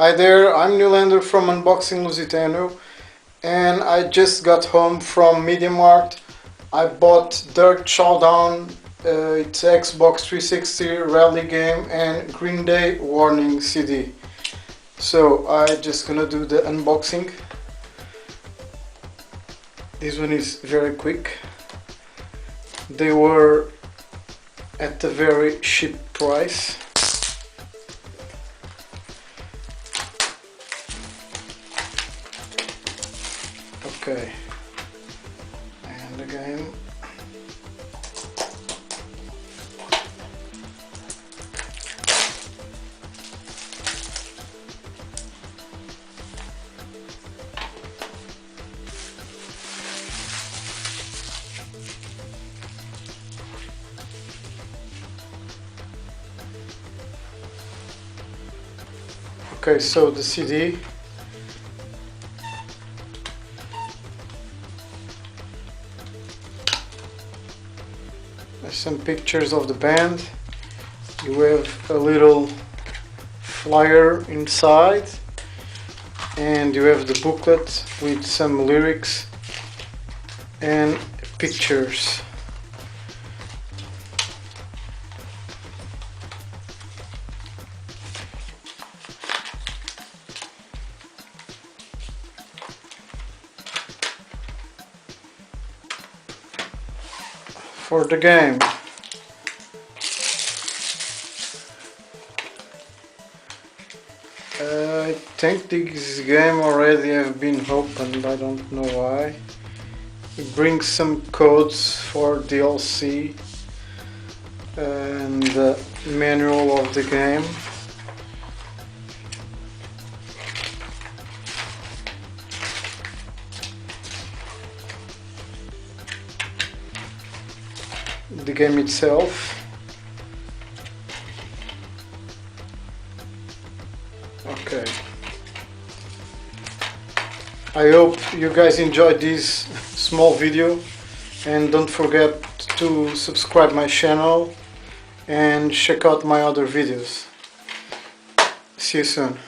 Hi there, I'm Newlander from Unboxing Lusitano, and I just got home from MediaMarkt. I bought Dirt Showdown, it's Xbox 360 rally game, and Green Day Warning CD. So I just gonna do the unboxing. This one is very quick. They were at a very cheap price. Okay, and the game. Okay, so the CD. There's some pictures of the band. You have a little flyer inside, and you have the booklet with some lyrics and pictures. For the game. I think this game already have been opened, I don't know why. It brings some codes for DLC and the manual of the game. The game itself. Okay. I hope you guys enjoyed this small video, and don't forget to subscribe my channel and check out my other videos. See you soon.